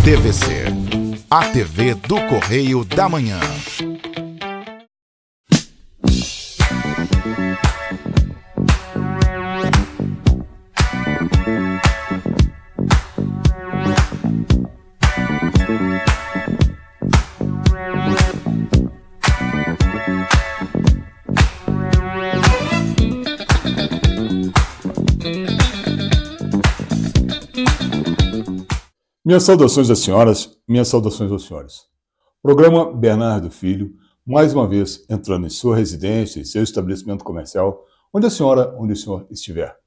TVC, a TV do Correio da Manhã. Minhas saudações às senhoras, minhas saudações aos senhores. Programa Bernardo Filho, mais uma vez entrando em sua residência, em seu estabelecimento comercial, onde a senhora, onde o senhor estiver.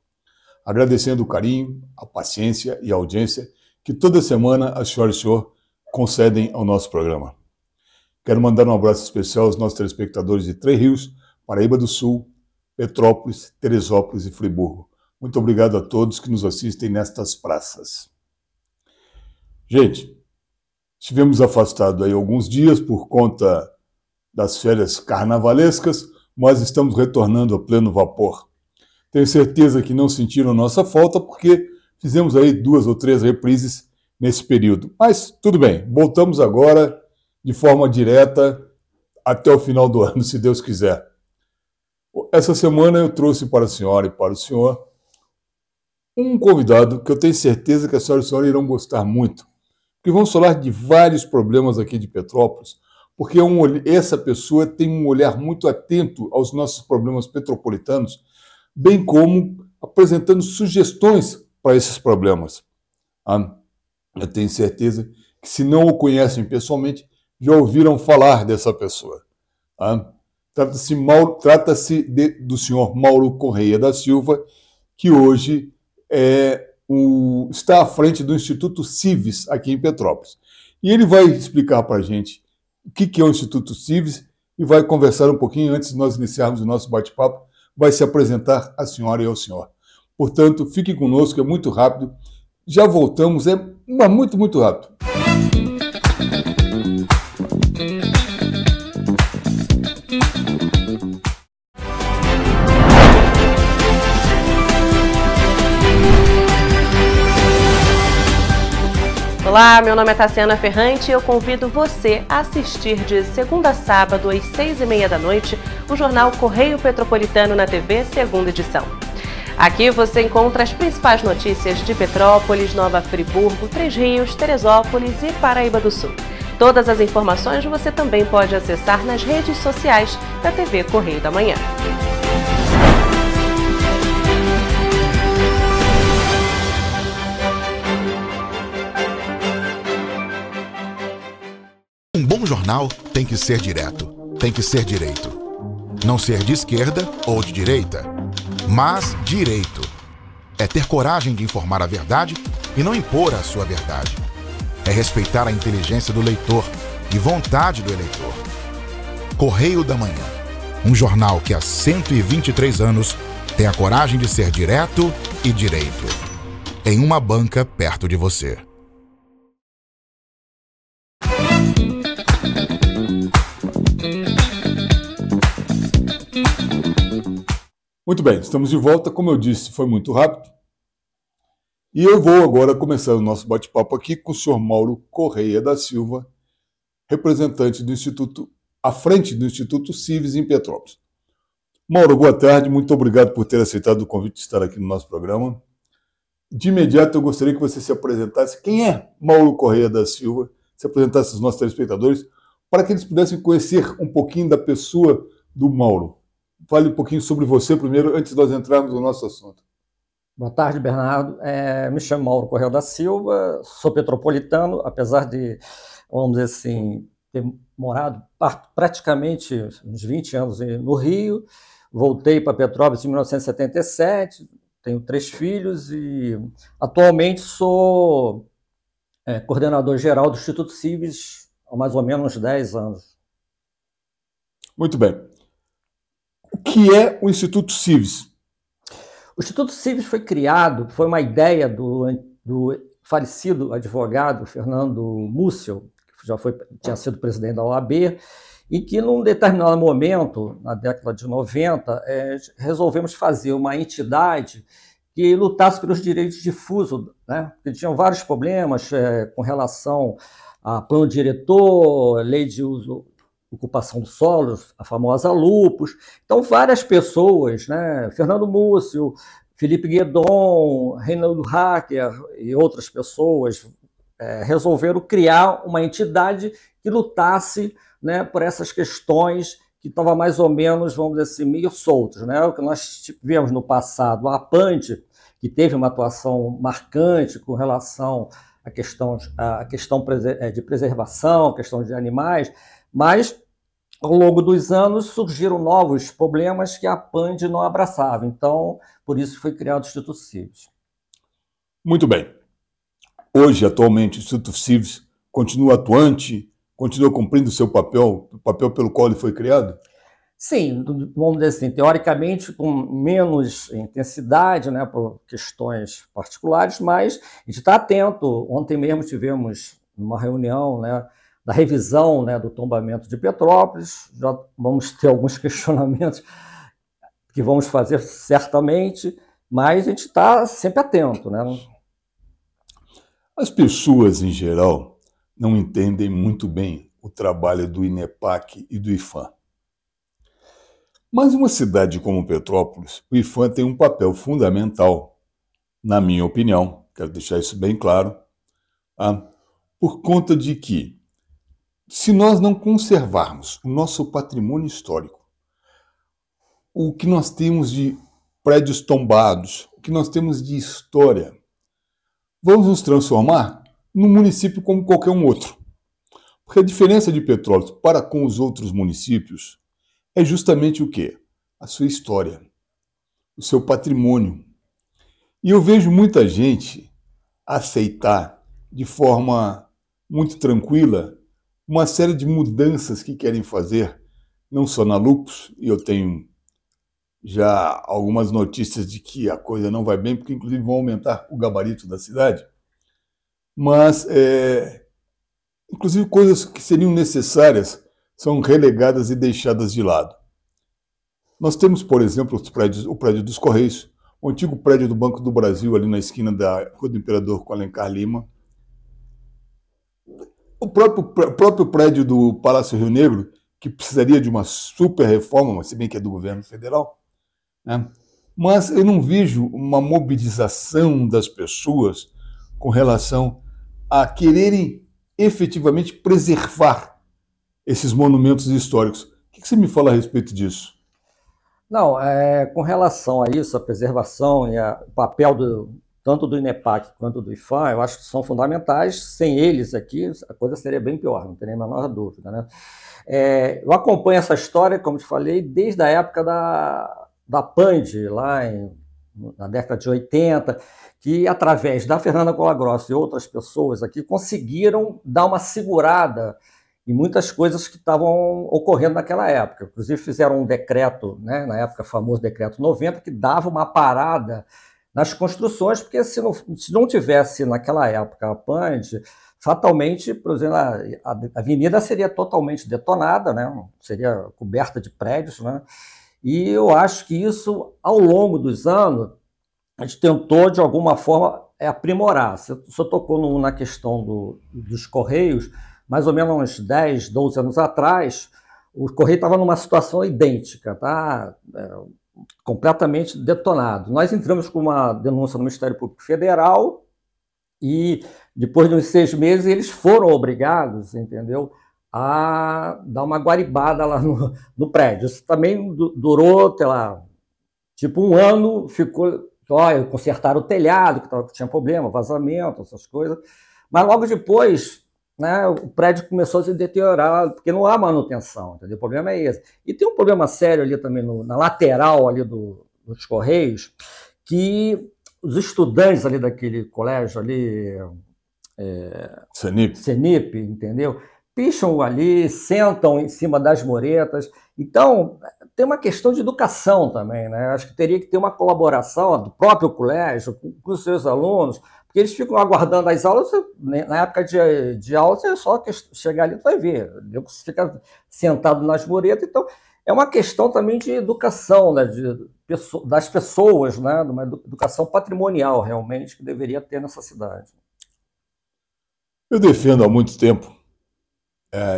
Agradecendo o carinho, a paciência e a audiência que toda semana a senhora e o senhor concedem ao nosso programa. Quero mandar um abraço especial aos nossos telespectadores de Três Rios, Paraíba do Sul, Petrópolis, Teresópolis e Friburgo. Muito obrigado a todos que nos assistem nestas praças. Gente, estivemos afastados aí alguns dias por conta das férias carnavalescas, mas estamos retornando a pleno vapor. Tenho certeza que não sentiram nossa falta porque fizemos aí 2 ou 3 reprises nesse período. Mas tudo bem, voltamos agora de forma direta até o final do ano, se Deus quiser. Essa semana eu trouxe para a senhora e para o senhor um convidado que eu tenho certeza que a senhora e o senhor irão gostar muito. Porque vamos falar de vários problemas aqui de Petrópolis, porque essa pessoa tem um olhar muito atento aos nossos problemas petropolitanos, bem como apresentando sugestões para esses problemas. Eu tenho certeza que, se não o conhecem pessoalmente, já ouviram falar dessa pessoa. Trata-se do senhor Mauro Correia da Silva, que hoje está à frente do Instituto Cives aqui em Petrópolis. E ele vai explicar para a gente o que é o Instituto Cives e vai conversar um pouquinho antes de nós iniciarmos o nosso bate-papo, vai se apresentar à senhora e ao senhor. Portanto, fiquem conosco, é muito rápido. Já voltamos, muito, muito rápido. Olá, meu nome é Tassiana Ferrante e eu convido você a assistir de segunda a sábado às 6h30 da noite o jornal Correio Petropolitano na TV, segunda edição. Aqui você encontra as principais notícias de Petrópolis, Nova Friburgo, Três Rios, Teresópolis e Paraíba do Sul. Todas as informações você também pode acessar nas redes sociais da TV Correio da Manhã. Um bom jornal tem que ser direto, tem que ser direito. Não ser de esquerda ou de direita, mas direito. É ter coragem de informar a verdade e não impor a sua verdade. É respeitar a inteligência do leitor e vontade do eleitor. Correio da Manhã, um jornal que há 123 anos tem a coragem de ser direto e direito. Em uma banca perto de você. Muito bem, estamos de volta. Como eu disse, foi muito rápido. E eu vou agora começar o nosso bate-papo aqui com o senhor Mauro Correia da Silva, representante do Instituto, à frente do Instituto Cives em Petrópolis. Mauro, boa tarde, muito obrigado por ter aceitado o convite de estar aqui no nosso programa. De imediato, eu gostaria que você se apresentasse. Quem é Mauro Correia da Silva? Se apresentasse aos nossos telespectadores, para que eles pudessem conhecer um pouquinho da pessoa do Mauro. Fale um pouquinho sobre você primeiro, antes de nós entrarmos no nosso assunto. Boa tarde, Bernardo. Me chamo Mauro Correia da Silva, sou petropolitano, apesar de, vamos dizer assim, ter morado praticamente uns 20 anos no Rio. Voltei para Petrópolis em 1977, tenho 3 filhos e atualmente sou coordenador geral do Instituto Cives há mais ou menos 10 anos. Muito bem. O que é o Instituto Cives? O Instituto Cives foi criado, foi uma ideia do falecido advogado Fernando Múcio, que tinha sido presidente da OAB, e que num determinado momento, na década de 90, resolvemos fazer uma entidade que lutasse pelos direitos difusos, né? Porque tinham vários problemas com relação a plano diretor, lei de uso, ocupação do solo, a famosa lupus. Então, várias pessoas, né? Fernando Múcio, Felipe Guedon, Reinaldo Hacker e outras pessoas resolveram criar uma entidade que lutasse, né, por essas questões que estavam mais ou menos, vamos dizer assim, meio soltos, né? O que nós tivemos no passado, a APAND, que teve uma atuação marcante com relação à questão de preservação, a questão de animais, mas ao longo dos anos surgiram novos problemas que a APAND não abraçava. Então, por isso foi criado o Instituto Cives. Muito bem. Hoje, atualmente, o Instituto Cives continua atuante, continua cumprindo o seu papel, o papel pelo qual ele foi criado? Sim, vamos dizer assim, teoricamente com menos intensidade, né, por questões particulares, mas a gente está atento. Ontem mesmo tivemos uma reunião, né, da revisão, né, do tombamento de Petrópolis. Já vamos ter alguns questionamentos que vamos fazer certamente, mas a gente está sempre atento, né? As pessoas, em geral, não entendem muito bem o trabalho do INEPAC e do IPHAN. Mas uma cidade como Petrópolis, o IPHAN tem um papel fundamental, na minha opinião, quero deixar isso bem claro, tá? Por conta de que, se nós não conservarmos o nosso patrimônio histórico, o que nós temos de prédios tombados, o que nós temos de história, vamos nos transformar num município como qualquer um outro. Porque a diferença de Petrópolis para com os outros municípios é justamente o quê? A sua história, o seu patrimônio. E eu vejo muita gente aceitar de forma muito tranquila uma série de mudanças que querem fazer, não só na Lupus, e eu tenho já algumas notícias de que a coisa não vai bem, porque inclusive vão aumentar o gabarito da cidade, mas inclusive coisas que seriam necessárias são relegadas e deixadas de lado. Nós temos, por exemplo, o prédio dos Correios, o antigo prédio do Banco do Brasil, ali na esquina da Rua do Imperador com Alencar Lima, o próprio prédio do Palácio Rio Negro, que precisaria de uma super reforma, mas se bem que é do governo federal, né? Mas eu não vejo uma mobilização das pessoas com relação a quererem efetivamente preservar esses monumentos históricos. O que você me fala a respeito disso? Não, com relação a isso, a preservação e o papel tanto do INEPAC quanto do IPHAN, eu acho que são fundamentais. Sem eles aqui, a coisa seria bem pior, não tem nem a menor dúvida, né? Eu acompanho essa história, como te falei, desde a época da PAND, lá na década de 80, que através da Fernanda Colagrossa e outras pessoas aqui conseguiram dar uma segurada em muitas coisas que estavam ocorrendo naquela época. Inclusive fizeram um decreto, né, na época famoso decreto 90, que dava uma parada nas construções, porque se não tivesse naquela época a PAND, fatalmente, por exemplo, a avenida seria totalmente detonada, né, seria coberta de prédios, né, e eu acho que isso, ao longo dos anos, a gente tentou, de alguma forma, aprimorar. Você tocou na questão dos Correios, mais ou menos uns 10, 12 anos atrás, o Correio estava numa situação idêntica, tá? Completamente detonado. Nós entramos com uma denúncia no Ministério Público Federal e, depois de uns 6 meses, eles foram obrigados, entendeu, a dar uma guaribada lá no prédio. Isso também durou, sei lá, tipo 1 ano, consertaram o telhado, que tinha problema, vazamento, essas coisas, mas logo depois, né, o prédio começou a se deteriorar, porque não há manutenção, entendeu? O problema é esse. E tem um problema sério ali também na lateral ali dos Correios, que os estudantes ali daquele colégio ali, CENIP, entendeu? Picham ali, sentam em cima das muretas. Então, tem uma questão de educação também, né? Acho que teria que ter uma colaboração do próprio colégio com os seus alunos, porque eles ficam aguardando as aulas. Na época de aula, você só chegar ali e vai ver. Você fica sentado nas muretas. Então, é uma questão também de educação, né, das pessoas, né, de uma educação patrimonial, realmente, que deveria ter nessa cidade. Eu defendo há muito tempo,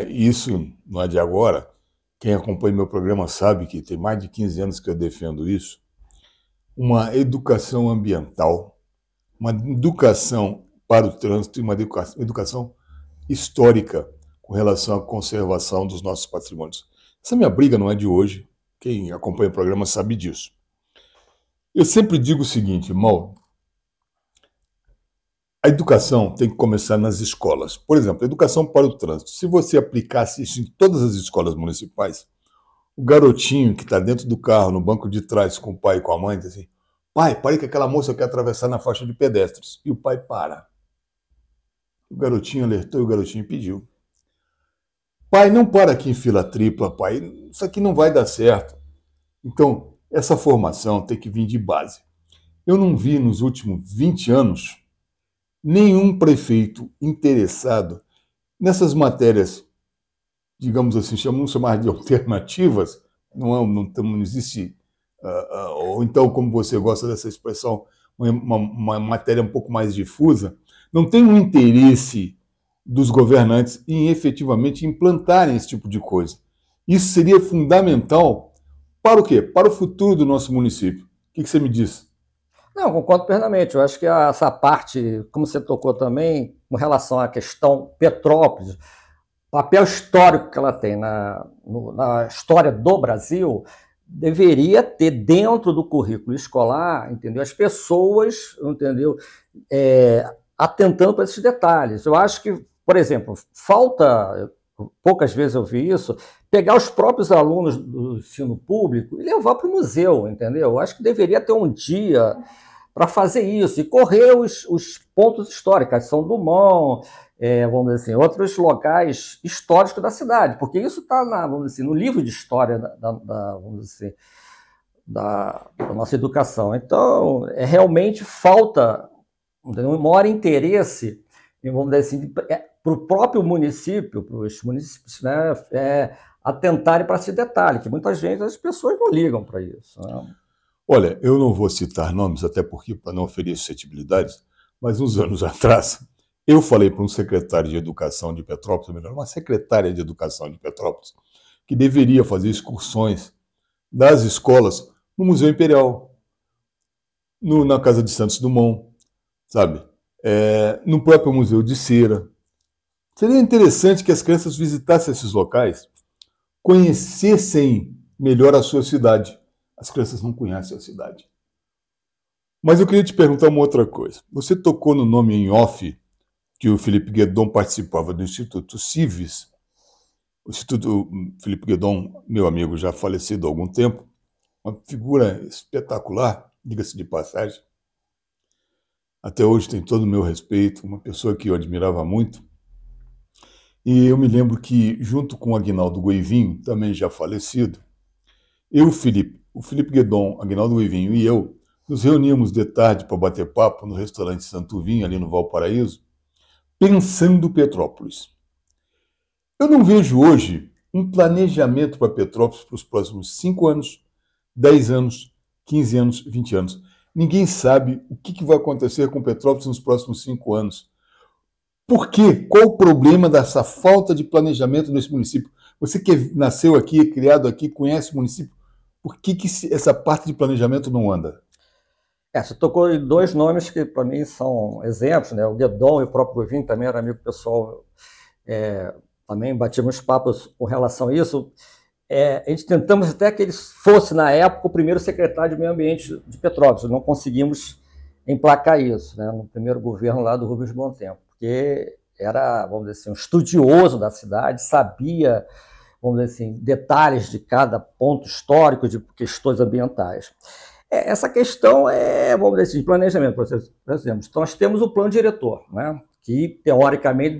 isso não é de agora, quem acompanha meu programa sabe que tem mais de 15 anos que eu defendo isso, uma educação ambiental, uma educação para o trânsito e uma educação histórica com relação à conservação dos nossos patrimônios. Essa minha briga não é de hoje, quem acompanha o programa sabe disso. Eu sempre digo o seguinte, Mauro, a educação tem que começar nas escolas. Por exemplo, a educação para o trânsito. Se você aplicasse isso em todas as escolas municipais, o garotinho que está dentro do carro, no banco de trás, com o pai e com a mãe, diz assim, pai, pare que aquela moça quer atravessar na faixa de pedestres. E o pai para. O garotinho alertou e o garotinho pediu. Pai, não para aqui em fila tripla, pai. Isso aqui não vai dar certo. Então, essa formação tem que vir de base. Eu não vi nos últimos 20 anos nenhum prefeito interessado nessas matérias, digamos assim, vamos chamar de alternativas, não existe, ou então, como você gosta dessa expressão, uma matéria um pouco mais difusa, não tem um interesse dos governantes em efetivamente implantarem esse tipo de coisa. Isso seria fundamental para o quê? Para o futuro do nosso município. O que você me diz? Não, concordo plenamente. Eu acho que essa parte, como você tocou também, com relação à questão Petrópolis, o papel histórico que ela tem na história do Brasil, deveria ter dentro do currículo escolar, entendeu? As pessoas, entendeu? Atentando para esses detalhes. Eu acho que, por exemplo, falta, poucas vezes eu vi isso, pegar os próprios alunos do ensino público e levar para o museu, entendeu? Eu acho que deveria ter um dia para fazer isso e correr os pontos históricos, São Dumont, vamos dizer assim, outros locais históricos da cidade, porque isso está, vamos dizer assim, no livro de história vamos dizer assim, da nossa educação. Então, realmente falta um maior interesse, vamos dizer assim, para o próprio município, para os municípios, né, atentarem para esse detalhe, que muitas vezes as pessoas não ligam para isso, né? Olha, eu não vou citar nomes, até porque para não ferir suscetibilidades, mas uns anos atrás, eu falei para um secretário de Educação de Petrópolis, ou melhor, uma secretária de Educação de Petrópolis, que deveria fazer excursões das escolas no Museu Imperial, na Casa de Santos Dumont, sabe? No próprio Museu de Cera. Seria interessante que as crianças visitassem esses locais, conhecessem melhor a sua cidade. As crianças não conhecem a cidade. Mas eu queria te perguntar uma outra coisa. Você tocou no nome em off que o Felipe Guedon participava do Instituto Civis. O Instituto Felipe Guedon, meu amigo, já falecido há algum tempo, uma figura espetacular, diga-se de passagem. Até hoje tem todo o meu respeito, uma pessoa que eu admirava muito. E eu me lembro que, junto com o Aguinaldo Goivinho, também já falecido, o Felipe Guedon, Aguinaldo Goivinho e eu nos reuníamos de tarde para bater papo no restaurante Santo Vinho, ali no Valparaíso, pensando Petrópolis. Eu não vejo hoje um planejamento para Petrópolis para os próximos 5 anos, 10 anos, 15 anos, 20 anos. Ninguém sabe o que vai acontecer com Petrópolis nos próximos 5 anos. Por quê? Qual o problema dessa falta de planejamento nesse município? Você que nasceu aqui, criado aqui, conhece o município, por que essa parte de planejamento não anda? Você tocou em 2 nomes que, para mim, são exemplos, né? O Guedon e o próprio Goivinho também era amigo pessoal, também batíamos papos com relação a isso. A gente tentamos até que ele fosse, na época, o primeiro secretário de Meio Ambiente de Petrópolis. Não conseguimos emplacar isso, né, no primeiro governo lá do Rubens Bom Tempo, porque era, vamos dizer assim, um estudioso da cidade, sabia, vamos dizer assim, detalhes de cada ponto histórico, de questões ambientais. Essa questão vamos dizer assim, de planejamento. Por exemplo, nós temos o plano diretor, né, que, teoricamente,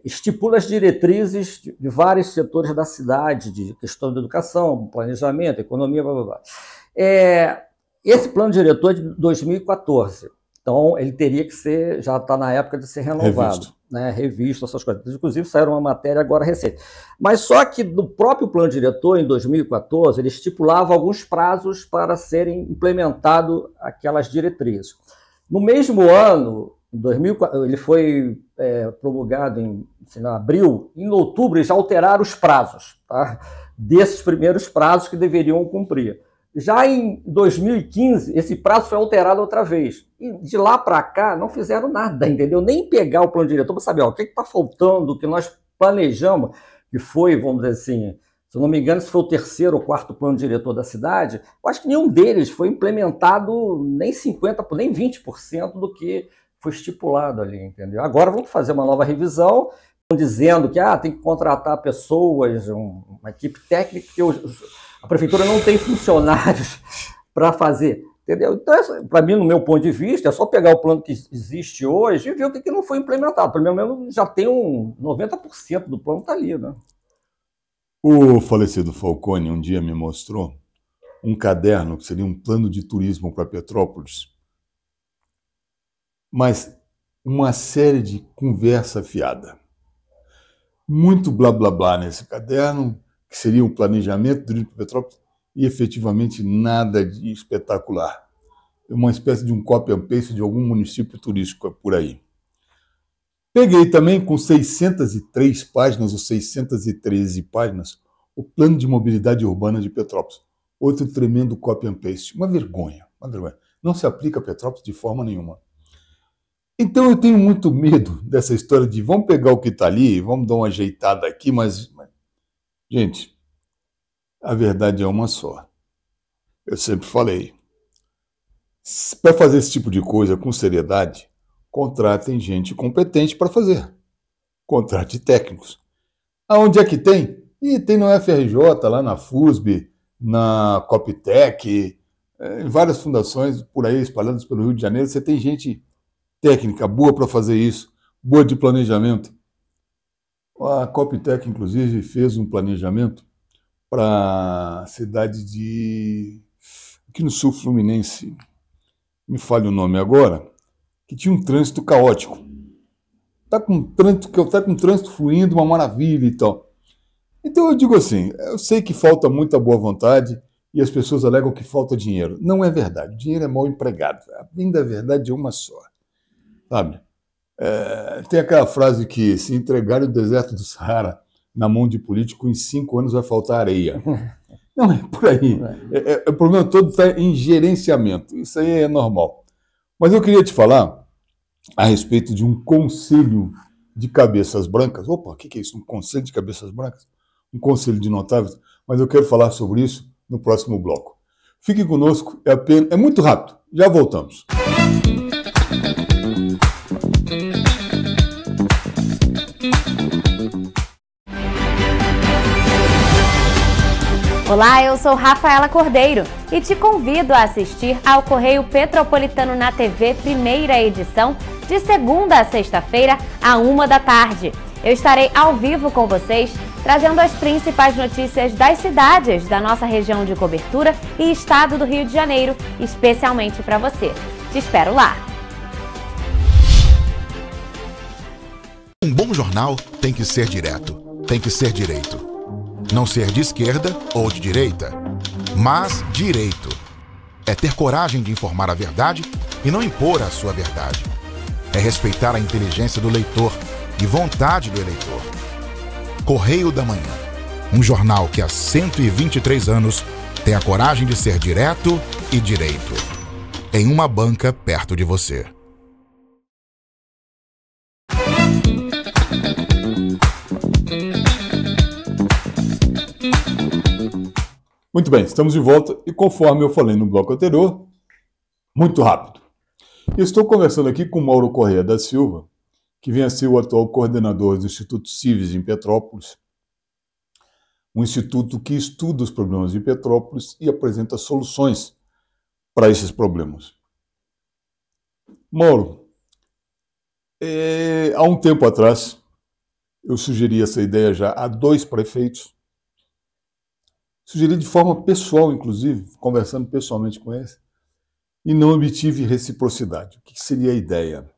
estipula as diretrizes de vários setores da cidade, de questão de educação, planejamento, economia, blá, blá, blá. Esse plano diretor é de 2014, então ele teria que ser, já está na época de ser renovado. né, revista, essas coisas. Inclusive, saiu uma matéria agora recente. Mas só que no próprio plano diretor, em 2014, ele estipulava alguns prazos para serem implementadas aquelas diretrizes. No mesmo ano, em 2004, ele foi promulgado em abril, em outubro eles já alteraram os prazos, tá? Desses primeiros prazos que deveriam cumprir. Já em 2015, esse prazo foi alterado outra vez. E de lá para cá, não fizeram nada, entendeu? Nem pegar o plano diretor para saber o que está faltando, o que nós planejamos, que foi, vamos dizer assim, se eu não me engano, se foi o terceiro ou quarto plano diretor da cidade, eu acho que nenhum deles foi implementado nem 50%, nem 20% do que foi estipulado ali, entendeu? Agora vamos fazer uma nova revisão, dizendo que tem que contratar pessoas, uma equipe técnica, porque a prefeitura não tem funcionários para fazer, entendeu? Então, para mim, no meu ponto de vista, é só pegar o plano que existe hoje e ver o que não foi implementado. Pelo menos já tem 90% do plano está ali, né? O falecido Falcone um dia me mostrou um caderno que seria um plano de turismo para Petrópolis, mas uma série de conversa fiada. Muito blá blá blá nesse caderno, que seria um planejamento do turismo para Petrópolis, e efetivamente nada de espetacular. Uma espécie de um copy and paste de algum município turístico por aí. Peguei também com 603 páginas ou 613 páginas o Plano de Mobilidade Urbana de Petrópolis. Outro tremendo copy and paste. Uma vergonha, uma vergonha. Não se aplica a Petrópolis de forma nenhuma. Então eu tenho muito medo dessa história de vamos pegar o que está ali, vamos dar uma ajeitada aqui, mas... Gente, a verdade é uma só. Eu sempre falei, para fazer esse tipo de coisa com seriedade, contratem gente competente para fazer. Contrate técnicos. Aonde é que tem? Tem no FRJ, lá na FUSB, na Coptec, em várias fundações por aí espalhadas pelo Rio de Janeiro. Você tem gente técnica boa para fazer isso, boa de planejamento. A Coptec, inclusive, fez um planejamento para a cidade de... aqui no sul fluminense, me falha o nome agora, que tinha um trânsito caótico. Está com trânsito fluindo, uma maravilha e tal. Então eu digo assim, eu sei que falta muita boa vontade e as pessoas alegam que falta dinheiro. Não é verdade, o dinheiro é mal empregado. A vinda verdade é uma só, sabe? Tem aquela frase que se entregar o deserto do Saara na mão de político, em 5 anos vai faltar areia. Não, é por aí. O problema todo está em gerenciamento. Isso aí é normal. Mas eu queria te falar a respeito de um conselho de cabeças brancas. Opa, o que é isso? Um conselho de cabeças brancas? Um conselho de notáveis? Mas eu quero falar sobre isso no próximo bloco. Fique conosco, é muito rápido. Já voltamos. Olá, eu sou Rafaela Cordeiro e te convido a assistir ao Correio Petropolitano na TV, primeira edição, de segunda a sexta-feira, à 13h. Eu estarei ao vivo com vocês, trazendo as principais notícias das cidades da nossa região de cobertura e estado do Rio de Janeiro, especialmente para você. Te espero lá! Um bom jornal tem que ser direto, tem que ser direito. Não ser de esquerda ou de direita, mas direito. É ter coragem de informar a verdade e não impor a sua verdade. É respeitar a inteligência do leitor e vontade do eleitor. Correio da Manhã, um jornal que há 123 anos tem a coragem de ser direto e direito. Em uma banca perto de você. Muito bem, estamos de volta e conforme eu falei no bloco anterior, muito rápido. Estou conversando aqui com Mauro Corrêa da Silva, que vem a ser o atual coordenador do Instituto Cives em Petrópolis, um instituto que estuda os problemas de Petrópolis e apresenta soluções para esses problemas. Mauro, há um tempo atrás, eu sugeri essa ideia já a 2 prefeitos, sugeri de forma pessoal, inclusive, conversando pessoalmente com eles, e não obtive reciprocidade. O que seria a ideia?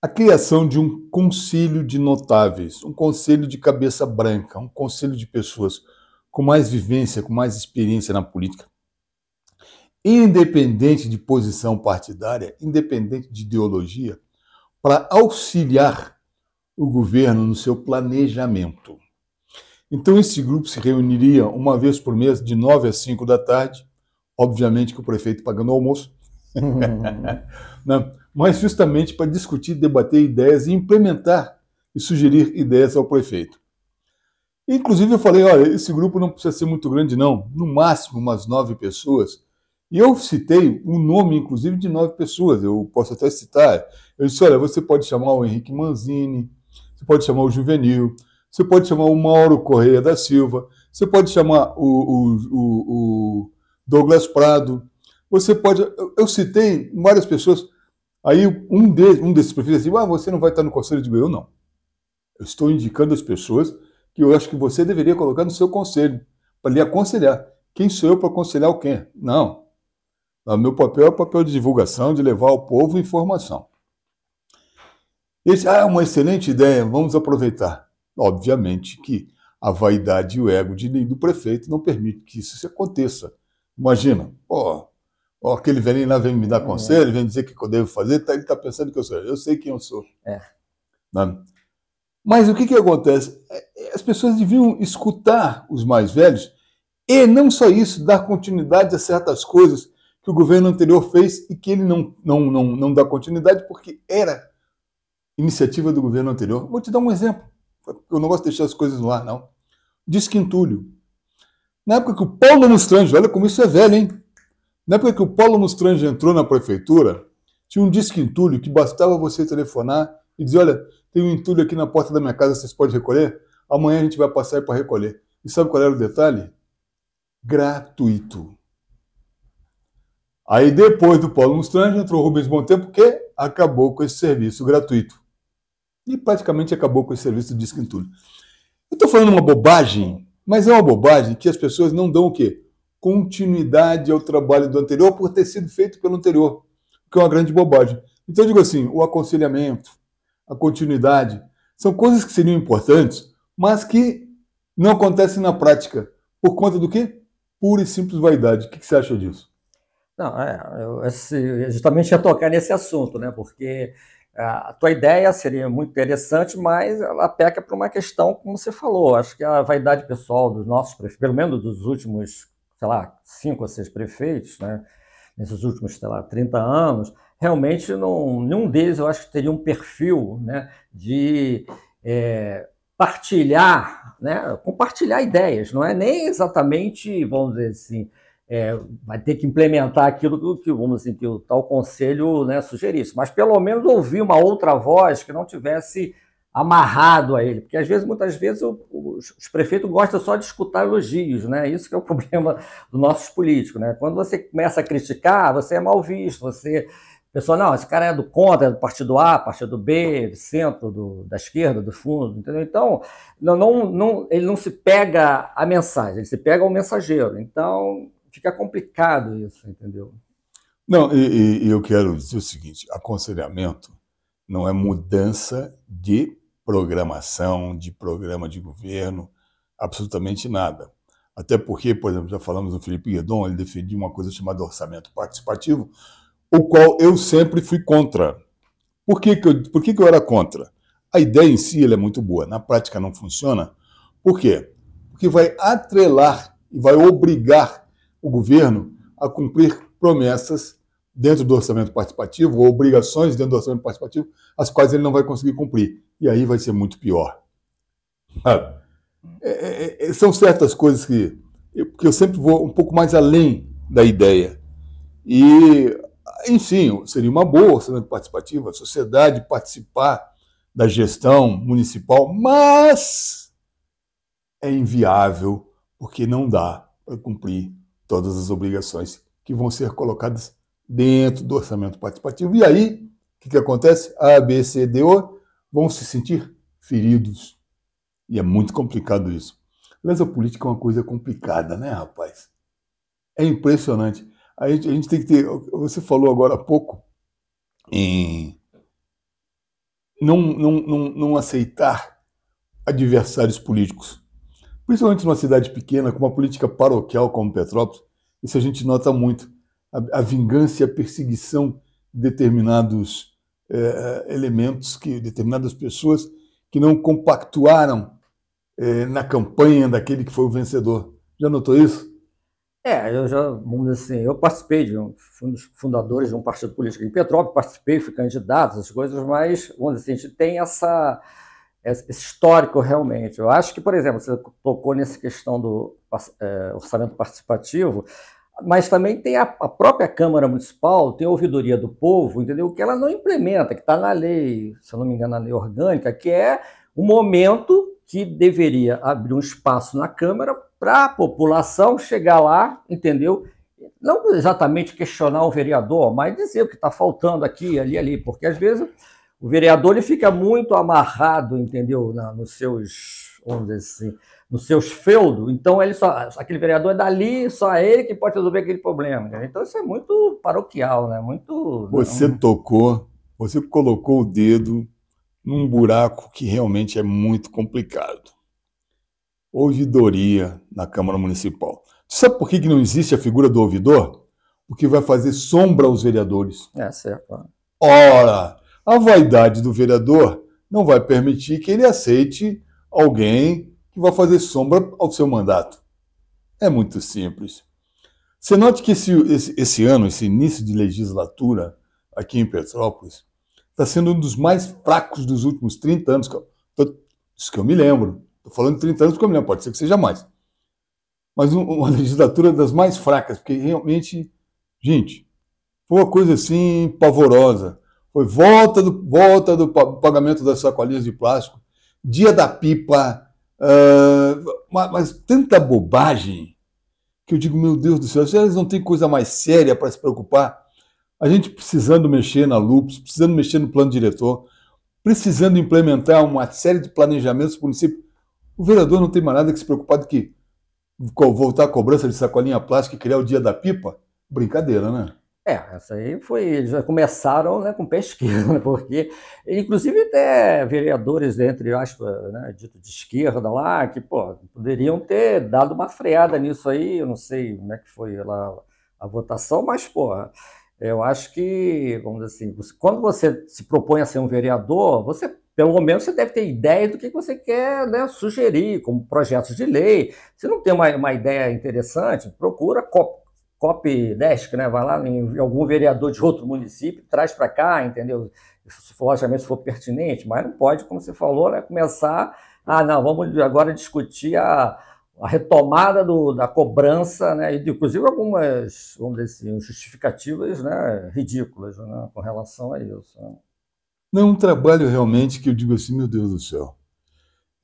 a criação de um conselho de notáveis, um conselho de cabeça branca, um conselho de pessoas com mais vivência, com mais experiência na política, independente de posição partidária, independente de ideologia, para auxiliar o governo no seu planejamento. Então, esse grupo se reuniria uma vez por mês, de 9 às 5 da tarde, obviamente que o prefeito pagando o almoço, mas justamente para discutir, debater ideias e implementar e sugerir ideias ao prefeito. Inclusive, eu falei, olha, esse grupo não precisa ser muito grande, não, no máximo umas 9 pessoas. E eu citei um nome, inclusive, de 9 pessoas, eu posso até citar. Eu disse, olha, você pode chamar o Henrique Manzini, você pode chamar o Juvenil, você pode chamar o Mauro Correia da Silva, você pode chamar o Douglas Prado, você pode... Eu citei várias pessoas, aí um desses prefeitos disse, você não vai estar no Conselho de Goiás, não. Eu estou indicando as pessoas que eu acho que você deveria colocar no seu conselho, para lhe aconselhar. Quem sou eu para aconselhar o quê? Não. O meu papel é o papel de divulgação, de levar ao povo informação. Esse, uma excelente ideia, vamos aproveitar. Obviamente que a vaidade e o ego do prefeito não permitem que isso aconteça. Imagina, aquele velhinho lá vem me dar conselho, vem dizer o que eu devo fazer, ele está pensando que eu sou. Eu sei quem eu sou. Mas o que acontece? As pessoas deviam escutar os mais velhos e não só isso, dar continuidade a certas coisas que o governo anterior fez e que ele não dá continuidade porque era iniciativa do governo anterior. Vou te dar um exemplo. Eu não gosto de deixar as coisas no ar, não. Disque entulho. Na época que o Paulo Mustrange, olha como isso é velho, hein? Na época que o Paulo Mustrange entrou na prefeitura, tinha um disque entulho que bastava você telefonar e dizer, olha, tem um entulho aqui na porta da minha casa, vocês podem recolher? Amanhã a gente vai passar aí para recolher. E sabe qual era o detalhe? Gratuito. Aí depois do Paulo Mustrange entrou o Rubens Bontempo, que acabou com esse serviço gratuito. E praticamente acabou com esse serviço de disque entulho. Eu estou falando uma bobagem, mas é uma bobagem que as pessoas não dão o quê? Continuidade ao trabalho do anterior por ter sido feito pelo anterior, que é uma grande bobagem. Então eu digo assim, o aconselhamento, a continuidade, são coisas que seriam importantes, mas que não acontecem na prática. Por conta do quê? Pura e simples vaidade. O que você acha disso? Não, eu justamente ia tocar nesse assunto, né? Porque a tua ideia seria muito interessante, mas ela peca por uma questão, como você falou. Acho que a vaidade pessoal dos nossos prefeitos, pelo menos dos últimos, 5 ou 6 prefeitos, né? Nesses últimos, 30 anos, realmente nenhum deles eu acho que teria um perfil, né, de partilhar, né, compartilhar ideias. Não é nem exatamente, vamos dizer assim, vai ter que implementar aquilo que, vamos dizer, que o tal conselho, né, sugerisse, mas pelo menos ouvir uma outra voz que não tivesse amarrado a ele, porque muitas vezes os prefeitos gostam só de escutar elogios, né? Isso que é o problema dos nossos políticos, né? Quando você começa a criticar, você é mal visto, o pessoal, não, esse cara é do contra, é do partido A, partido B, do centro, da esquerda, do fundo, entendeu? Então, ele não se pega a mensagem, ele se pega o mensageiro, então fica complicado isso, entendeu? Não, e eu quero dizer o seguinte, aconselhamento não é mudança de programação, de programa de governo, absolutamente nada. Até porque, por exemplo, já falamos do Felipe Guedon, ele defendia uma coisa chamada orçamento participativo, o qual eu sempre fui contra. Por que eu era contra? A ideia em si ela é muito boa, na prática não funciona. Por quê? Porque vai atrelar e vai obrigar o governo a cumprir promessas dentro do orçamento participativo, ou obrigações dentro do orçamento participativo, as quais ele não vai conseguir cumprir. E aí vai ser muito pior. São certas coisas que eu sempre vou um pouco mais além da ideia. E, enfim, seria uma boa orçamento participativo, a sociedade participar da gestão municipal, mas é inviável, porque não dá para cumprir todas as obrigações que vão ser colocadas dentro do orçamento participativo. E aí, o que acontece? A, B, C, D, O vão se sentir feridos. E é muito complicado isso. Mas a política é uma coisa complicada, né, rapaz? É impressionante. A gente tem que ter... Você falou agora há pouco em não aceitar adversários políticos. Principalmente numa cidade pequena, com uma política paroquial como Petrópolis, isso a gente nota muito. A vingança e a perseguição de determinados elementos, determinadas pessoas que não compactuaram na campanha daquele que foi o vencedor. Já notou isso? Vamos dizer assim, eu participei de um dos fundadores de um partido político em Petrópolis, fui candidato, essas coisas, mas, vamos dizer assim, a gente tem esse histórico realmente. Eu acho que, por exemplo, você tocou nessa questão do orçamento participativo, mas também tem a própria Câmara Municipal, tem a Ouvidoria do Povo, entendeu? Que ela não implementa, que está na lei, se eu não me engano, na lei orgânica, que é o momento que deveria abrir um espaço na Câmara para a população chegar lá, entendeu? Não exatamente questionar o vereador, mas dizer o que está faltando aqui, ali, porque às vezes o vereador ele fica muito amarrado, entendeu? Nos seus, vamos dizer assim, nos seus feudos, então aquele vereador é dali, só ele que pode resolver aquele problema. Entendeu? Então isso é muito paroquial, né? Você colocou o dedo num buraco que realmente é muito complicado. Ouvidoria na Câmara Municipal. Sabe por que não existe a figura do ouvidor? Porque vai fazer sombra aos vereadores. Certo. Ora, a vaidade do vereador não vai permitir que ele aceite alguém que vai fazer sombra ao seu mandato. É muito simples. Você note que esse ano, esse início de legislatura aqui em Petrópolis, está sendo um dos mais fracos dos últimos 30 anos. Isso que eu me lembro. Estou falando de 30 anos porque eu me lembro, pode ser que seja mais. Mas uma legislatura das mais fracas, porque realmente, gente, foi uma coisa assim pavorosa. Foi volta do pagamento das sacolinhas de plástico, dia da pipa, mas tanta bobagem que eu digo, meu Deus do céu, eles não têm coisa mais séria para se preocupar. A gente precisando mexer na LUPS, precisando mexer no plano diretor, precisando implementar uma série de planejamentos do município. O vereador não tem mais nada que se preocupar do que voltar a cobrança de sacolinha plástica e criar o dia da pipa. Brincadeira, né? Essa aí eles já começaram, né, com pesquisa, né, porque, inclusive, até vereadores, entre aspas, né, dito de esquerda lá, que, poderiam ter dado uma freada nisso aí, eu não sei como é que foi lá a votação, mas, eu acho que, vamos dizer assim, quando você se propõe a ser um vereador, pelo menos você deve ter ideia do que você quer, né, sugerir, como projetos de lei. Se não tem uma ideia interessante, procura copydesk, né? Vai lá em algum vereador de outro município, traz para cá, entendeu? Logicamente, se for pertinente, mas não pode, como você falou, né, começar, vamos agora discutir a retomada da cobrança, né, e inclusive algumas, vamos dizer assim, justificativas, né, ridículas, né, com relação a isso. Né? Não é um trabalho realmente que eu digo assim, meu Deus do céu.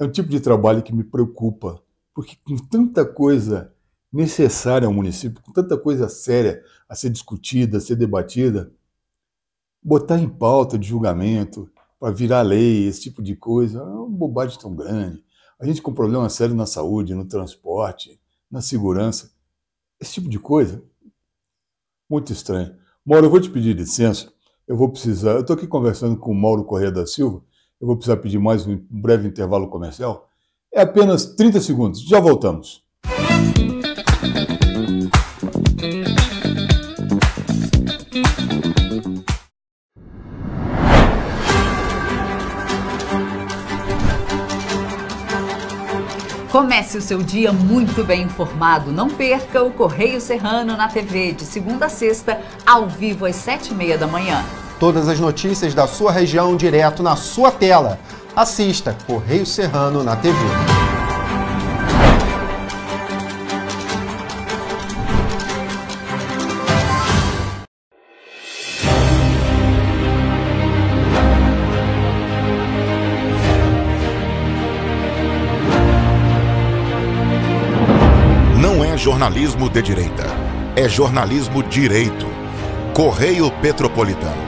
É um tipo de trabalho que me preocupa, porque com tanta coisa necessária ao município, com tanta coisa séria a ser discutida, a ser debatida, botar em pauta de julgamento para virar lei, esse tipo de coisa, é uma bobagem tão grande. A gente com problema sério na saúde, no transporte, na segurança, esse tipo de coisa, muito estranho. Mauro, eu vou te pedir licença, eu estou aqui conversando com o Mauro Corrêa da Silva, eu vou precisar pedir mais um breve intervalo comercial, é apenas 30 segundos, já voltamos. Comece o seu dia muito bem informado. Não perca o Correio Serrano na TV, de segunda a sexta, ao vivo às 7h30 da manhã. Todas as notícias da sua região direto na sua tela. Assista Correio Serrano na TV. Jornalismo de direita. É jornalismo direito. Correio Petropolitano.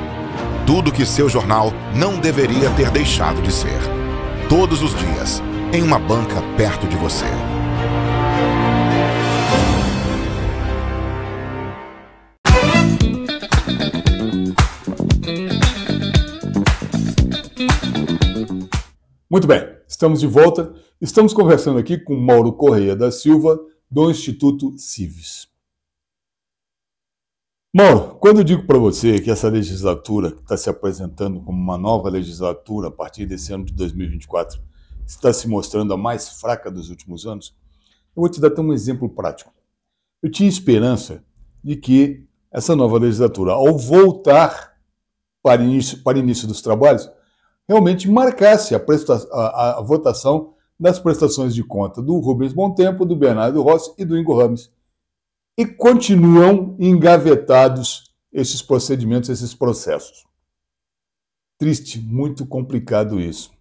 Tudo que seu jornal não deveria ter deixado de ser. Todos os dias, em uma banca perto de você. Muito bem, estamos de volta. Estamos conversando aqui com Mauro Correia da Silva, do Instituto Cives. Mauro, quando eu digo para você que essa legislatura que está se apresentando como uma nova legislatura a partir desse ano de 2024 está se mostrando a mais fraca dos últimos anos, eu vou te dar até um exemplo prático. Eu tinha esperança de que essa nova legislatura, ao voltar para início dos trabalhos, realmente marcasse a votação das prestações de conta do Rubens Bontempo, do Bernardo Rossi e do Ingo Ramos. E continuam engavetados esses procedimentos, esses processos. Triste, muito complicado isso. O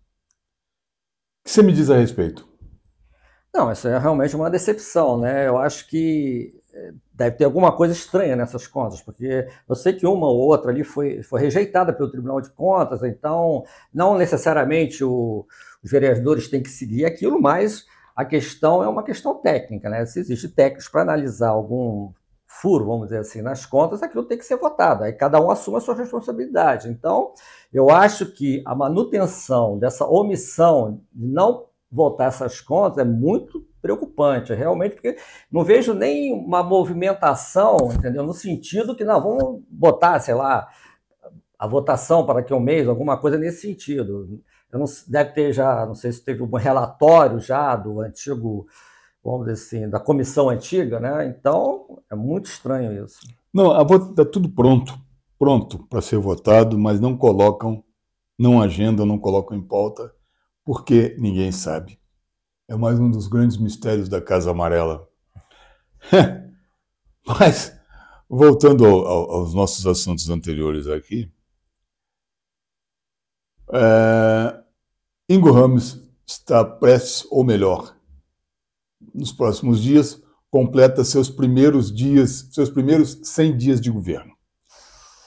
que você me diz a respeito? Não, isso é realmente uma decepção, né? Eu acho que deve ter alguma coisa estranha nessas contas, porque eu sei que uma ou outra ali foi rejeitada pelo Tribunal de Contas, então não necessariamente os vereadores têm que seguir aquilo, mas a questão é uma questão técnica, né? Se existe técnicos para analisar algum furo, vamos dizer assim, nas contas, aquilo tem que ser votado, aí cada um assume a sua responsabilidade. Então, eu acho que a manutenção dessa omissão de não votar essas contas é muito preocupante, realmente, porque não vejo nem uma movimentação, entendeu? No sentido que, não, vamos botar, sei lá, a votação para daqui a um mês, alguma coisa nesse sentido. Eu não, deve ter já, não sei se teve um relatório já do antigo, vamos dizer assim, da comissão antiga, né? Então, é muito estranho isso. Não, está tudo pronto para ser votado, mas não colocam, não agendam, não colocam em pauta, porque ninguém sabe. É mais um dos grandes mistérios da Casa Amarela. Mas, voltando aos nossos assuntos anteriores aqui, Ingo Ramos está prestes, ou melhor, nos próximos dias, completa seus primeiros 100 dias de governo.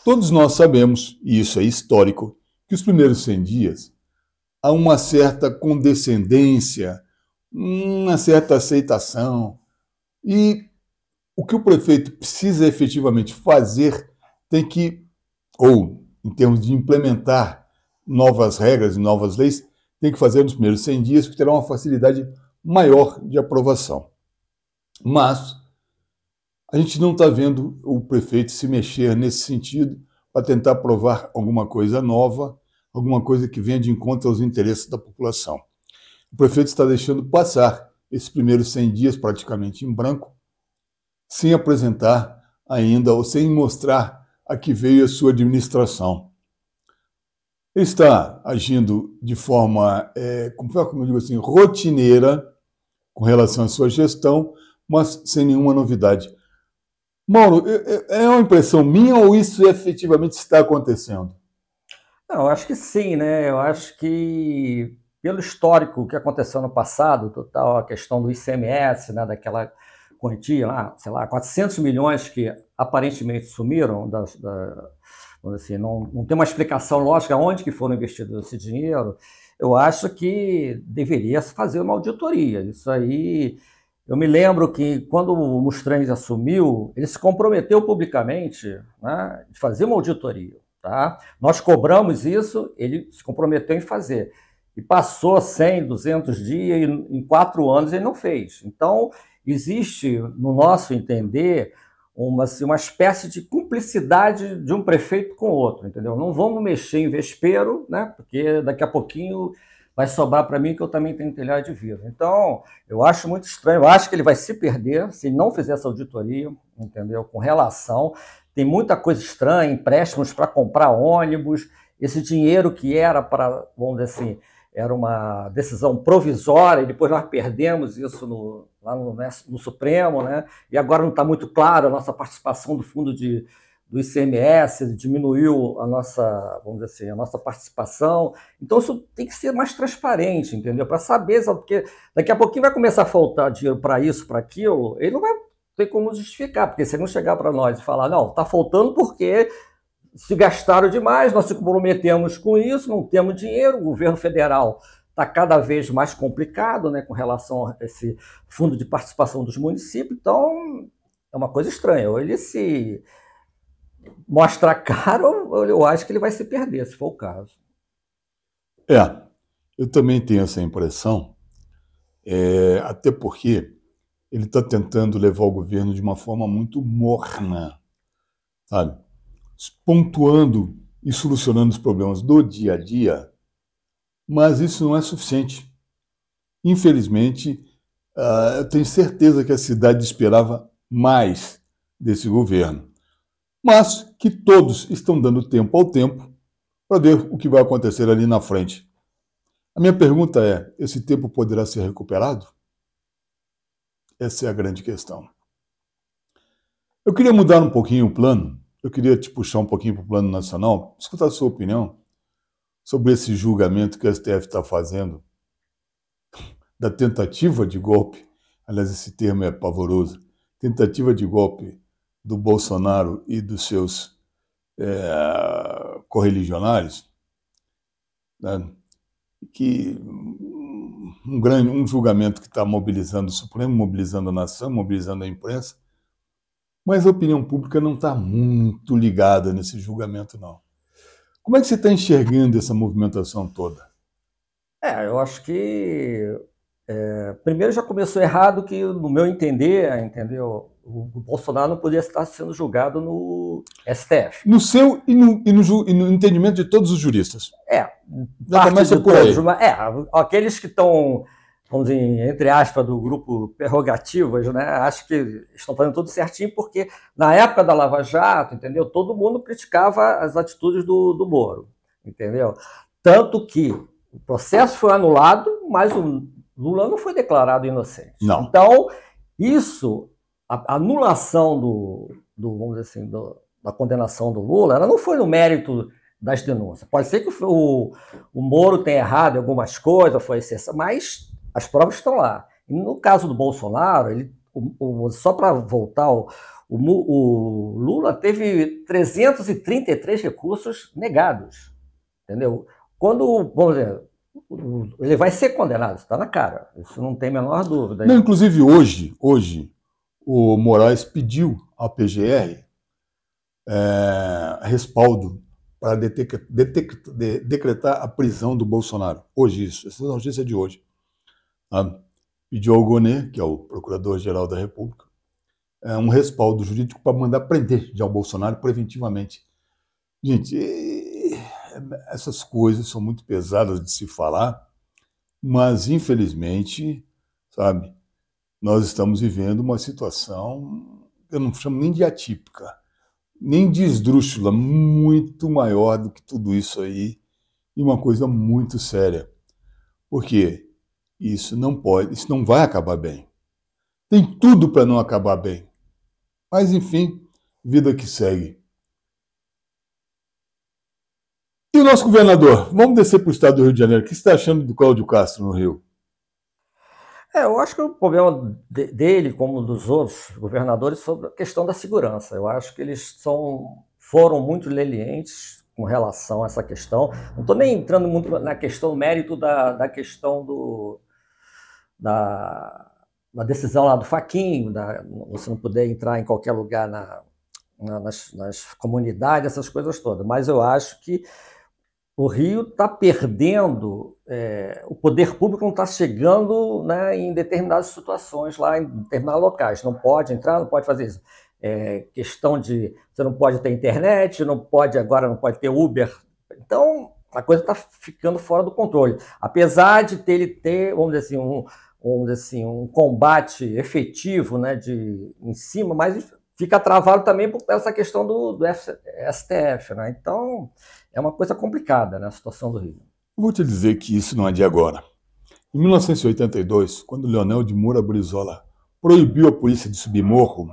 Todos nós sabemos, e isso é histórico, que os primeiros 100 dias há uma certa condescendência, uma certa aceitação. E o que o prefeito precisa efetivamente fazer tem que, ou em termos de implementar novas regras e novas leis, tem que fazer nos primeiros 100 dias, que terá uma facilidade maior de aprovação. Mas a gente não está vendo o prefeito se mexer nesse sentido para tentar aprovar alguma coisa nova, alguma coisa que venha de encontro aos interesses da população. O prefeito está deixando passar esses primeiros 100 dias praticamente em branco, sem apresentar ainda ou sem mostrar a que veio a sua administração. Ele está agindo de forma, como eu digo assim, rotineira com relação à sua gestão, mas sem nenhuma novidade. Mauro, é uma impressão minha ou isso efetivamente está acontecendo? Não, eu acho que sim, né? Eu acho que pelo histórico que aconteceu no passado, total a questão do ICMS, né, daquela quantia lá, sei lá, 400 milhões que aparentemente sumiram, assim, não tem uma explicação lógica onde que foram investidos esse dinheiro. Eu acho que deveria se fazer uma auditoria. Isso aí, eu me lembro que quando o Mustrange assumiu, ele se comprometeu publicamente, né, de fazer uma auditoria. Tá? Nós cobramos isso, ele se comprometeu em fazer. E passou 100, 200 dias, e em 4 anos ele não fez. Então, existe, no nosso entender, uma espécie de cumplicidade de um prefeito com o outro, entendeu? Não vamos mexer em vespeiro, né? Porque daqui a pouquinho vai sobrar para mim que eu também tenho telhado de vidro. Então, eu acho muito estranho, eu acho que ele vai se perder se não fizer essa auditoria, entendeu? Com relação, tem muita coisa estranha, empréstimos para comprar ônibus, esse dinheiro que era para, vamos dizer assim, era uma decisão provisória, e depois nós perdemos isso lá no Supremo, né? E agora não está muito claro a nossa participação do fundo do ICMS, diminuiu a nossa, vamos dizer assim, a nossa participação. Então isso tem que ser mais transparente, entendeu? Para saber, porque daqui a pouquinho vai começar a faltar dinheiro para isso, para aquilo, ele não vai ter como justificar, porque se ele não chegar para nós e falar, não, está faltando porque se gastaram demais, nós se comprometemos com isso, não temos dinheiro, o governo federal está cada vez mais complicado, né, com relação a esse fundo de participação dos municípios, então é uma coisa estranha, ou ele se mostra caro, ou eu acho que ele vai se perder, se for o caso. Eu também tenho essa impressão, até porque ele está tentando levar o governo de uma forma muito morna, sabe? Pontuando e solucionando os problemas do dia a dia, mas isso não é suficiente. Infelizmente, eu tenho certeza que a cidade esperava mais desse governo, mas que todos estão dando tempo ao tempo para ver o que vai acontecer ali na frente. A minha pergunta é, esse tempo poderá ser recuperado? Essa é a grande questão. Eu queria mudar um pouquinho o plano, eu queria te puxar um pouquinho para o plano nacional, escutar a sua opinião sobre esse julgamento que a STF está fazendo da tentativa de golpe, aliás, esse termo é pavoroso, tentativa de golpe do Bolsonaro e dos seus correligionários, né? Que um julgamento que está mobilizando o Supremo, mobilizando a nação, mobilizando a imprensa, mas a opinião pública não está muito ligada nesse julgamento, não. Como é que você está enxergando essa movimentação toda? Eu acho que primeiro já começou errado que, no meu entender, entendeu? O Bolsonaro não podia estar sendo julgado no STF. No seu e no entendimento de todos os juristas. Parte de todos. Aqueles que estão, vamos dizer, entre aspas, do grupo prerrogativas, né? Acho que estão fazendo tudo certinho, porque na época da Lava Jato, entendeu? Todo mundo criticava as atitudes do Moro, entendeu? Tanto que o processo foi anulado, mas o Lula não foi declarado inocente. Não. Então, isso, a anulação vamos dizer assim, da condenação do Lula, ela não foi no mérito das denúncias. Pode ser que o Moro tenha errado em algumas coisas, foi exceção, mas as provas estão lá. E no caso do Bolsonaro, só para voltar, o Lula teve 333 recursos negados, entendeu? Quando, vamos dizer, ele vai ser condenado, está na cara, isso não tem a menor dúvida. Não, inclusive hoje o Moraes pediu à PGR respaldo para decretar a prisão do Bolsonaro. Hoje essa notícia é de hoje. Pediu ao Gonê, que é o Procurador-Geral da República, um respaldo jurídico para mandar prender já o Bolsonaro preventivamente. Gente, essas coisas são muito pesadas de se falar, mas infelizmente, sabe, nós estamos vivendo uma situação, eu não chamo nem de atípica, nem de esdrúxula, muito maior do que tudo isso aí, e uma coisa muito séria. Porque isso não vai acabar bem. Tem tudo para não acabar bem. Mas, enfim, vida que segue. E o nosso governador? Vamos descer para o estado do Rio de Janeiro. O que você está achando do Cláudio Castro no Rio? Eu acho que o problema dele, como dos outros governadores, sobre a questão da segurança. Eu acho que eles foram muito lenientes com relação a essa questão. Não estou nem entrando muito na questão, mérito da questão da decisão lá do Fachin, você não poder entrar em qualquer lugar nas comunidades, essas coisas todas. Mas eu acho que o Rio está perdendo, o poder público não está chegando, né, em determinadas situações lá, em determinados locais. Não pode entrar, não pode fazer isso. Questão de você não pode ter internet, agora não pode ter Uber. Então, a coisa está ficando fora do controle. Apesar de ele ter, vamos dizer assim, um combate efetivo, né, em cima, mas fica travado também por essa questão do STF, né? Então, é uma coisa complicada, né, a situação do Rio. Vou te dizer que isso não é de agora. Em 1982, quando Leonel de Moura Brizola proibiu a polícia de subir morro,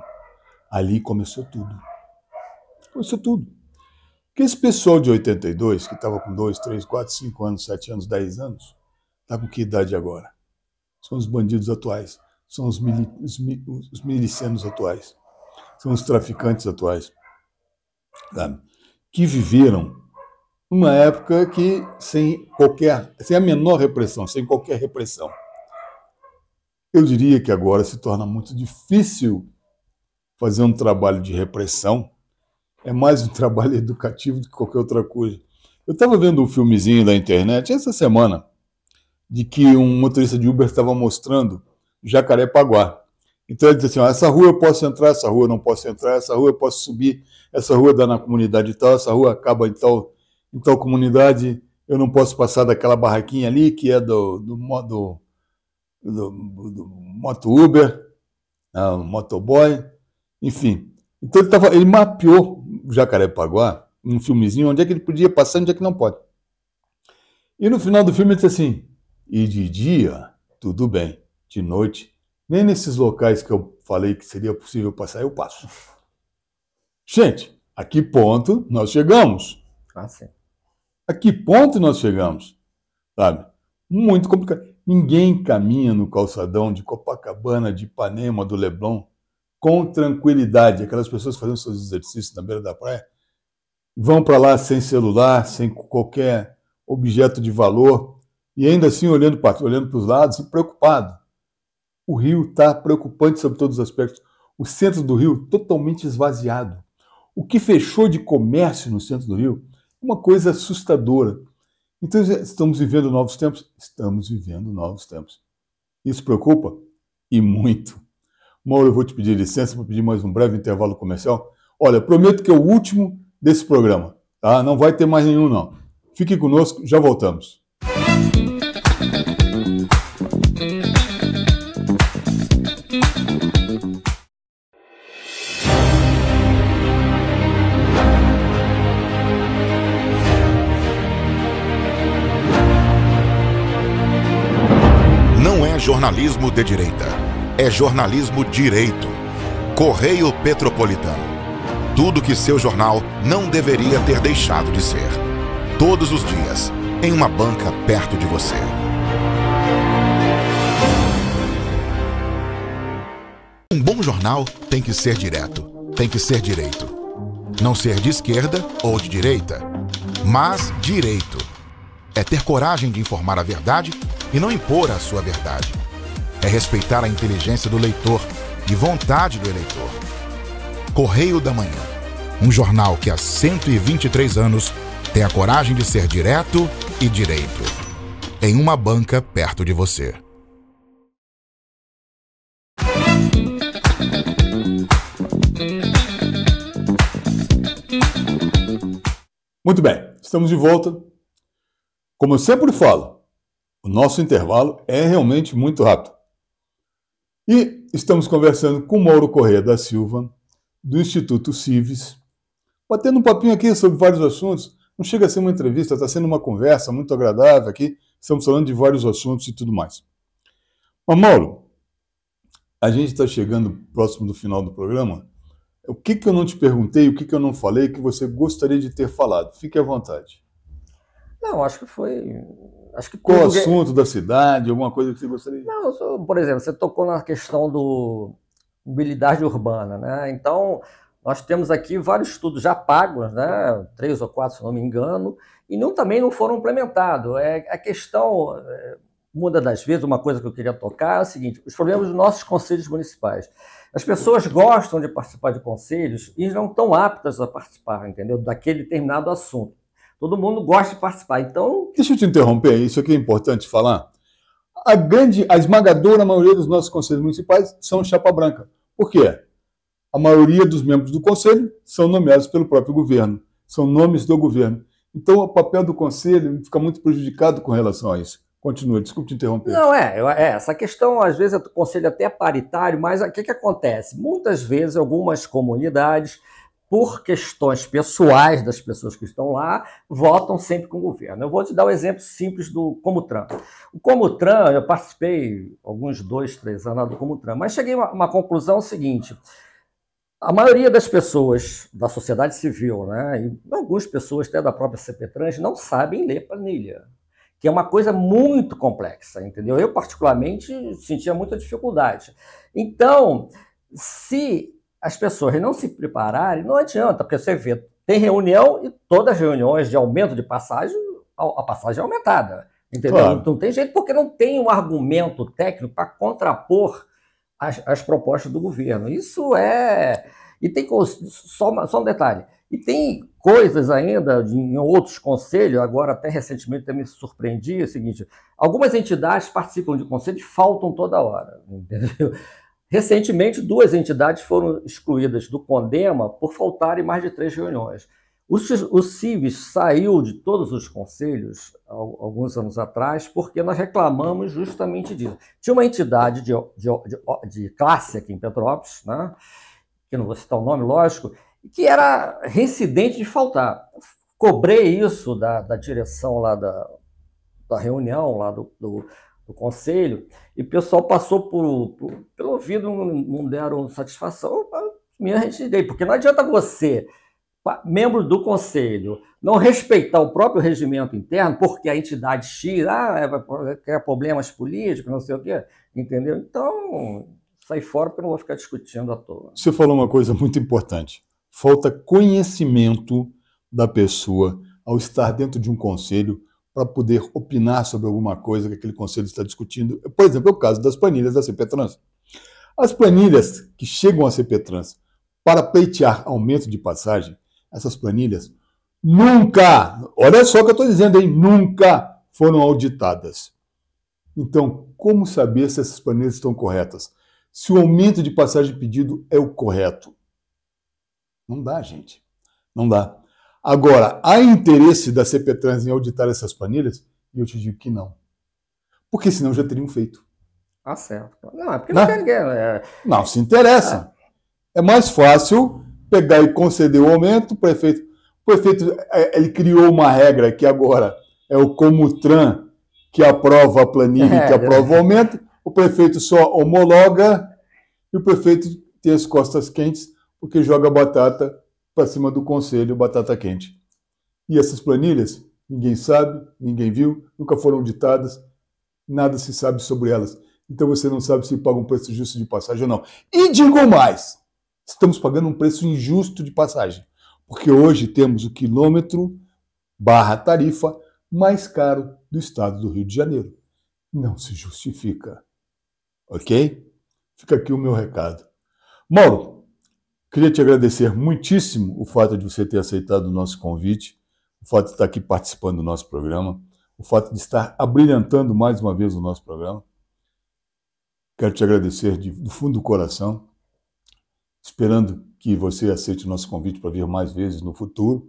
ali começou tudo. Começou tudo. Porque esse pessoal de 82, que estava com 2, 3, 4, 5 anos, 7 anos, 10 anos, está com que idade agora? São os bandidos atuais, são os milicianos atuais, são os traficantes atuais, sabe? Que viveram uma época que sem a menor repressão, sem qualquer repressão. Eu diria que agora se torna muito difícil fazer um trabalho de repressão, é mais um trabalho educativo do que qualquer outra coisa. Eu estava vendo um filmezinho da internet essa semana, de que um motorista de Uber estava mostrando Jacarepaguá. Então ele disse assim, essa rua eu posso entrar, essa rua eu não posso entrar, essa rua eu posso subir, essa rua dá na comunidade tal, essa rua acaba em tal comunidade, eu não posso passar daquela barraquinha ali, que é do moto Uber, motoboy, enfim. Então ele mapeou o Jacarepaguá, num filmezinho, onde é que ele podia passar e onde é que não pode. E no final do filme ele disse assim, e de dia, tudo bem, de noite, nem nesses locais que eu falei que seria possível passar, eu passo. Gente, a que ponto nós chegamos? Sim. A que ponto nós chegamos? Sabe? Muito complicado. Ninguém caminha no calçadão de Copacabana, de Ipanema, do Leblon, com tranquilidade. Aquelas pessoas fazendo seus exercícios na beira da praia, vão para lá sem celular, sem qualquer objeto de valor, e ainda assim olhando para os lados, preocupado. O Rio está preocupante sobre todos os aspectos. O centro do Rio totalmente esvaziado. O que fechou de comércio no centro do Rio é uma coisa assustadora. Então, estamos vivendo novos tempos? Estamos vivendo novos tempos. Isso preocupa? E muito. Mauro, eu vou te pedir licença para pedir mais um breve intervalo comercial. Olha, prometo que é o último desse programa, tá? Não vai ter mais nenhum, não. Fique conosco, já voltamos. Não é jornalismo de direita, é jornalismo direito. Correio Petropolitano. Tudo que seu jornal não deveria ter deixado de ser. Todos os dias, em uma banca perto de você. Um bom jornal tem que ser direto, tem que ser direito. Não ser de esquerda ou de direita, mas direito. É ter coragem de informar a verdade e não impor a sua verdade. É respeitar a inteligência do leitor e vontade do eleitor. Correio da Manhã, um jornal que há 123 anos tem a coragem de ser direto e direito. Em uma banca perto de você. Muito bem, estamos de volta. Como eu sempre falo, o nosso intervalo é realmente muito rápido. E estamos conversando com Mauro Corrêa da Silva, do Instituto Cives, batendo um papinho aqui sobre vários assuntos. Não chega a ser uma entrevista, está sendo uma conversa muito agradável aqui. Estamos falando de vários assuntos e tudo mais. Mas, Mauro, a gente está chegando próximo do final do programa. O que eu não te perguntei, o que eu não falei que você gostaria de ter falado? Fique à vontade. Não, acho que foi... Qual o assunto da cidade, alguma coisa que você gostaria? Não, por exemplo, você tocou na questão do mobilidade urbana, né? Então, nós temos aqui vários estudos já pagos, né? 3 ou 4, se não me engano, e também não foram implementados. A questão, muitas das vezes, uma coisa que eu queria tocar é o seguinte, os problemas dos nossos conselhos municipais. As pessoas gostam de participar de conselhos e não estão aptas a participar, entendeu? Daquele determinado assunto. Todo mundo gosta de participar, então... Deixa eu te interromper, isso aqui é importante falar. A esmagadora maioria dos nossos conselhos municipais são chapa branca. Por quê? A maioria dos membros do conselho são nomeados pelo próprio governo, são nomes do governo. Então, o papel do conselho fica muito prejudicado com relação a isso. Continua, desculpe te interromper. Não, essa questão, às vezes, o conselho até é paritário, mas o que acontece? Muitas vezes, algumas comunidades, por questões pessoais das pessoas que estão lá, votam sempre com o governo. Eu vou te dar um exemplo simples do Comutran. O Comutran, eu participei alguns 2, 3 anos do Comutran, mas cheguei a uma conclusão seguinte: a maioria das pessoas da sociedade civil, né, e algumas pessoas até da própria CPTrans, não sabem ler planilha, que é uma coisa muito complexa, entendeu? Eu, particularmente, sentia muita dificuldade. Então, se as pessoas não se prepararem, não adianta, porque você vê, tem reunião e todas as reuniões de aumento de passagem, a passagem é aumentada, entendeu? Claro. Não tem jeito, porque não tem um argumento técnico para contrapor as propostas do governo. Isso é E tem só um detalhe, e tem coisas ainda em outros conselhos, agora até recentemente também me surpreendi, é o seguinte, algumas entidades participam de conselhos e faltam toda hora, entendeu? Recentemente, 2 entidades foram excluídas do CONDEMA por faltarem mais de 3 reuniões. O CIVES saiu de todos os conselhos alguns anos atrás porque nós reclamamos justamente disso. Tinha uma entidade de classe aqui em Petrópolis, né, que não vou citar o nome, lógico, que era reincidente de faltar. Cobrei isso da direção lá da reunião, lá do conselho, e o pessoal passou pelo ouvido, não deram satisfação. Me arretirei, porque não adianta você, membro do conselho, não respeitar o próprio regimento interno, porque a entidade X quer problemas políticos, não sei o quê, entendeu? Então, sai fora porque eu não vou ficar discutindo à toa. Você falou uma coisa muito importante. Falta conhecimento da pessoa ao estar dentro de um conselho para poder opinar sobre alguma coisa que aquele conselho está discutindo. Por exemplo, é o caso das planilhas da CPTrans. As planilhas que chegam à CPTrans para pleitear aumento de passagem, essas planilhas nunca, olha só o que eu estou dizendo, hein, nunca foram auditadas. Então, como saber se essas planilhas estão corretas? Se o aumento de passagem pedido é o correto? Não dá, gente. Não dá. Agora, há interesse da CPTrans em auditar essas planilhas? E eu te digo que não. Porque senão já teriam feito. Ah, certo. Não, é porque não quer ninguém. Não, se interessa. É mais fácil pegar e conceder o aumento. O prefeito ele criou uma regra que agora é o Comutran, que aprova a planilha, que aprova o aumento. O prefeito só homologa e o prefeito tem as costas quentes porque joga batata para cima do conselho, batata quente. E essas planilhas, ninguém sabe, ninguém viu, nunca foram auditadas, nada se sabe sobre elas. Então você não sabe se paga um preço justo de passagem ou não. E digo mais, estamos pagando um preço injusto de passagem, porque hoje temos o quilômetro/tarifa mais caro do estado do Rio de Janeiro. Não se justifica. Ok? Fica aqui o meu recado. Mauro, queria te agradecer muitíssimo o fato de você ter aceitado o nosso convite, o fato de estar aqui participando do nosso programa, o fato de estar abrilhantando mais uma vez o nosso programa. Quero te agradecer do fundo do coração, esperando que você aceite o nosso convite para vir mais vezes no futuro.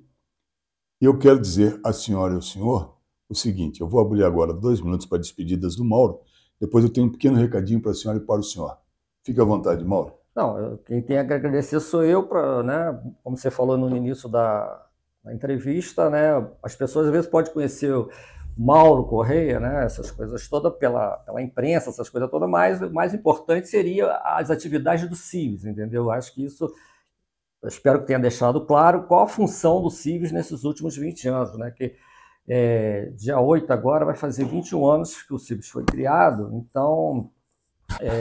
E eu quero dizer à senhora e ao senhor o seguinte, eu vou abrir agora 2 minutos para despedidas do Mauro, depois eu tenho um pequeno recadinho para a senhora e para o senhor. Fique à vontade, Mauro. Não, quem tem a agradecer sou eu, né, como você falou no início da entrevista, né, as pessoas às vezes podem conhecer o Mauro Correia, né, essas coisas todas pela imprensa, essas coisas todas, mas o mais importante seria as atividades do CIVES, entendeu? Acho que isso, eu espero que tenha deixado claro qual a função do CIVES nesses últimos 20 anos, né, que dia 8 agora vai fazer 21 anos que o CIVES foi criado, então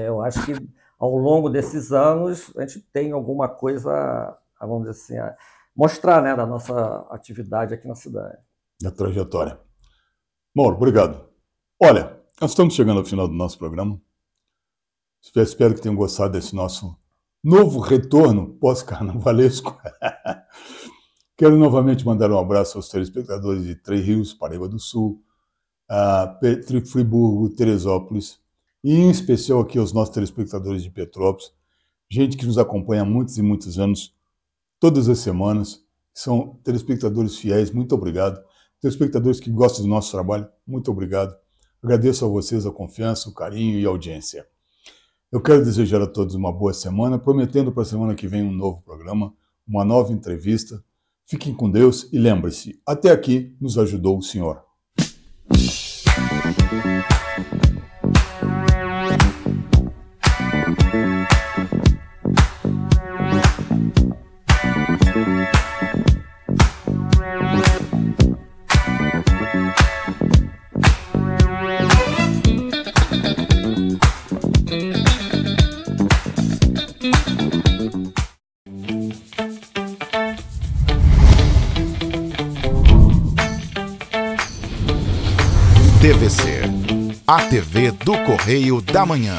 eu acho que ao longo desses anos a gente tem alguma coisa, vamos dizer assim, a mostrar, né, da nossa atividade aqui na cidade. Da trajetória. Mauro, obrigado. Olha, nós estamos chegando ao final do nosso programa. Espero que tenham gostado desse nosso novo retorno pós-carnavalesco. Quero novamente mandar um abraço aos telespectadores de Três Rios, Paraíba do Sul, Friburgo, Teresópolis, e em especial aqui aos nossos telespectadores de Petrópolis, gente que nos acompanha há muitos e muitos anos, todas as semanas, são telespectadores fiéis, muito obrigado. Telespectadores que gostam do nosso trabalho, muito obrigado. Agradeço a vocês a confiança, o carinho e a audiência. Eu quero desejar a todos uma boa semana, prometendo para a semana que vem um novo programa, uma nova entrevista. Fiquem com Deus e lembre-se, até aqui nos ajudou o Senhor. TVC, a TV do Correio da Manhã.